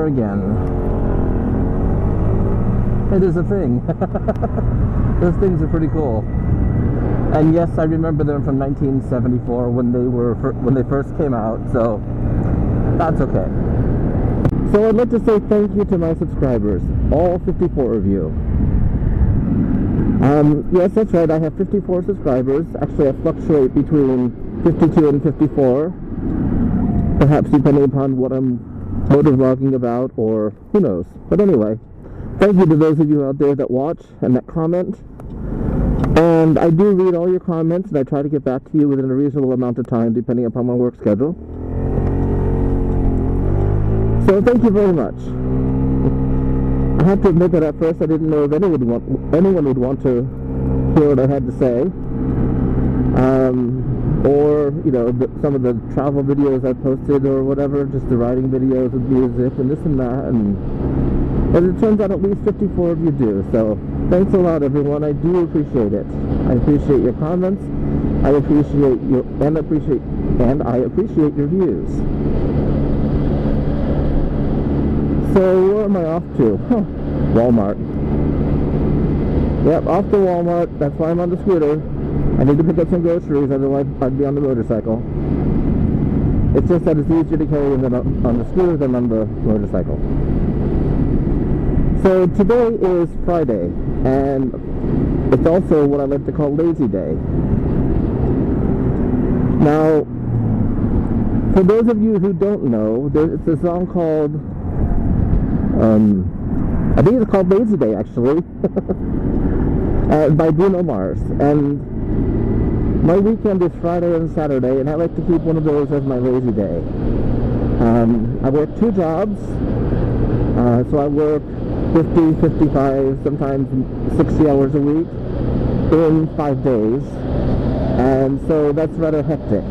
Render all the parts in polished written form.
again. It is a thing. Those things are pretty cool. And yes, I remember them from 1974 when they first came out, so that's okay. So I'd like to say thank you to my subscribers, all 54 of you. Yes, that's right, I have 54 subscribers. Actually, I fluctuate between 52 and 54, perhaps depending upon what I'm motovlogging about, or who knows. But anyway, thank you to those of you out there that watch and that comment. And I do read all your comments, and I try to get back to you within a reasonable amount of time, depending upon my work schedule. So thank you very much. I have to admit that at first I didn't know if anyone would want to hear what I had to say. Or, you know, some of the travel videos I posted or whatever, just the riding videos with music and this and that. But it turns out at least 54 of you do. So thanks a lot, everyone. I do appreciate it. I appreciate your comments. I appreciate your views. So where am I off to? Walmart. Yep, off to Walmart. That's why I'm on the scooter. I need to pick up some groceries, otherwise I'd be on the motorcycle. It's just that it's easier to carry them on the scooter than on the motorcycle. So today is Friday, and it's also what I like to call Lazy Day. Now, for those of you who don't know, it's a song called, I think it's called Lazy Day, actually, by Bruno Mars. And my weekend is Friday and Saturday, and I like to keep one of those as my lazy day. I work 2 jobs, so I work 50, 55, sometimes 60 hours a week in 5 days, and so that's rather hectic.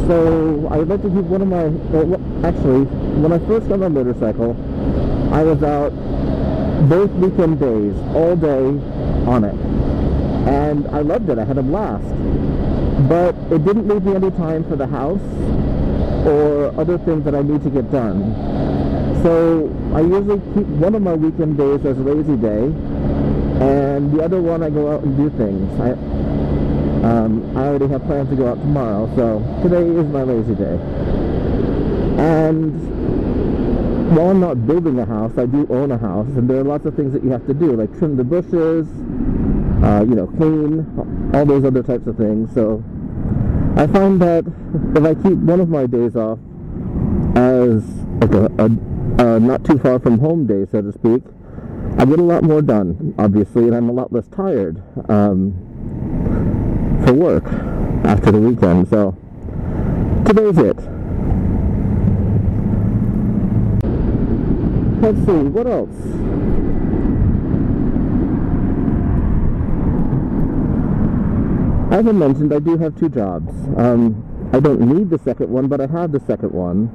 So I like to keep one of my, actually, when I first got my motorcycle, I was out both weekend days, all day on it. And I loved it. I had a blast. But it didn't leave me any time for the house or other things that I need to get done. So I usually keep one of my weekend days as a lazy day, and the other one I go out and do things. I already have plans to go out tomorrow, so today is my lazy day. And while I'm not building a house, I do own a house, and there are lots of things that you have to do, like trim the bushes, clean, all those other types of things. So I find that if I keep one of my days off as like a not too far from home day, so to speak, I get a lot more done, obviously, and I'm a lot less tired for work after the weekend. So today's it. Let's see, what else? As I mentioned, I do have 2 jobs. I don't need the second one, but I have the second one.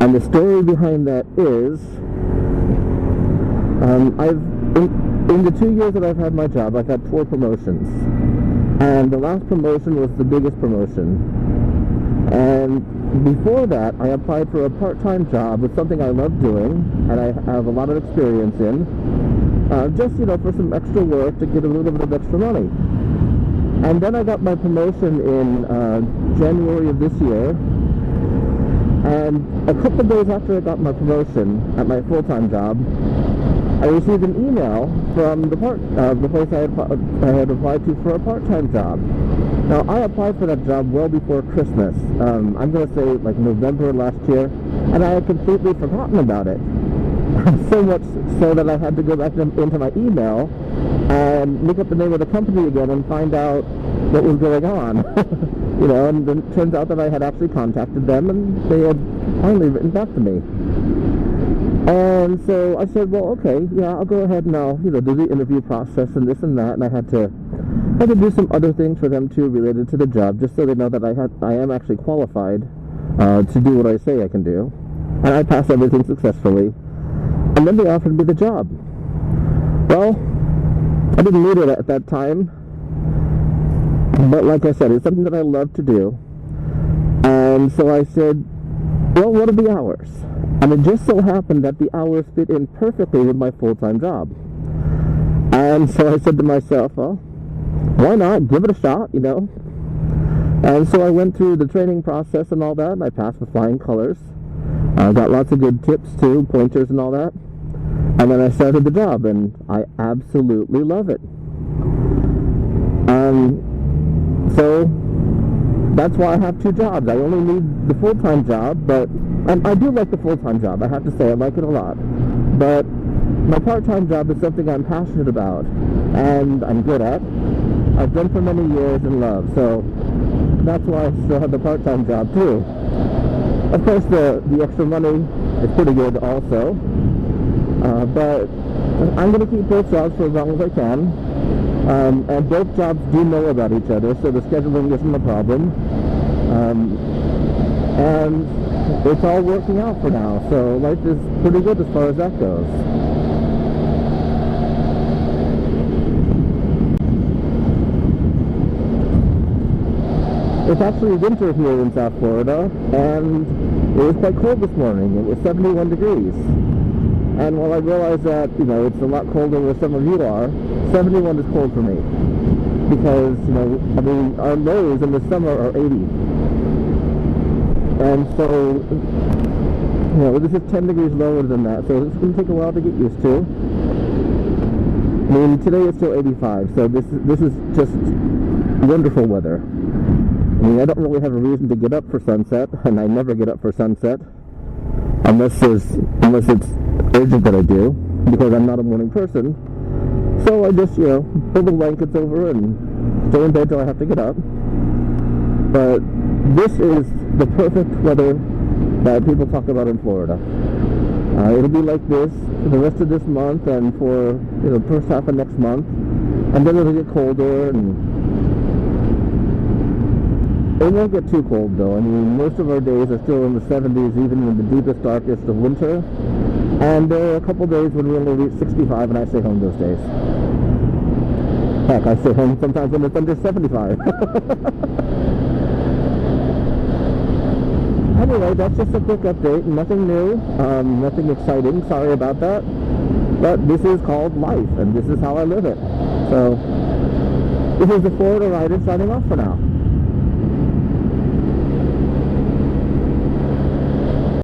And the story behind that is, in the 2 years that I've had my job, I've had 4 promotions. And the last promotion was the biggest promotion. And before that, I applied for a part-time job with something I love doing, and I have a lot of experience in, just, for some extra work to get a little bit of extra money. And then I got my promotion in January of this year, and a couple of days after I got my promotion at my full-time job, I received an email from the place I had applied to for a part-time job. Now, I applied for that job well before Christmas. I'm going to say like November last year, and I had completely forgotten about it. So much so that I had to go back into my email and look up the name of the company again and find out what was going on. And then it turns out that I had actually contacted them, and they had finally written back to me. And so I said, well, okay, yeah, I'll go ahead and I'll, do the interview process and this and that, and I had to do some other things for them too related to the job, just so they know that I am actually qualified to do what I say I can do. And I passed everything successfully. And then they offered me the job. Well, I didn't need it at that time, but like I said, it's something that I love to do. And so I said, well, what are the hours? And it just so happened that the hours fit in perfectly with my full-time job. And so I said to myself, well, why not? Give it a shot, you know? And so I went through the training process and all that, and I passed with flying colors. I got lots of good tips too, pointers and all that. And then I started the job, and I absolutely love it. So that's why I have two jobs. I only need the full-time job, but I do like the full-time job. I have to say, I like it a lot. But my part-time job is something I'm passionate about, and I'm good at. I've done for many years and love, so that's why I still have the part-time job too. Of course, the extra money is pretty good also, but I'm going to keep both jobs for as long as I can. And both jobs do know about each other, so the scheduling isn't a problem. And it's all working out for now, so life is pretty good as far as that goes. It's actually winter here in South Florida, and it was quite cold this morning. It was 71 degrees. And while I realize that, you know, it's a lot colder where some of you are, 71 is cold for me. Because, you know, I mean, our lows in the summer are 80. And so, you know, this is 10 degrees lower than that, so it's going to take a while to get used to. I mean, today it's still 85, so this is just wonderful weather. I mean, I don't really have a reason to get up for sunset, and I never get up for sunset. Unless it's urgent that I do, because I'm not a morning person. So I just, you know, pull the blankets over and stay in bed till I have to get up. But this is the perfect weather that people talk about in Florida. It'll be like this for the rest of this month and for, you know, the first half of next month. And then it'll get colder, and it won't get too cold though. I mean, most of our days are still in the 70s, even in the deepest, darkest of winter. And there are a couple days when we only reach 65, and I stay home those days. Heck, I stay home sometimes when it's under 75. Anyway, that's just a quick update. Nothing new, nothing exciting. Sorry about that. But this is called life, and this is how I live it. So, this is the Florida Rider signing off for now.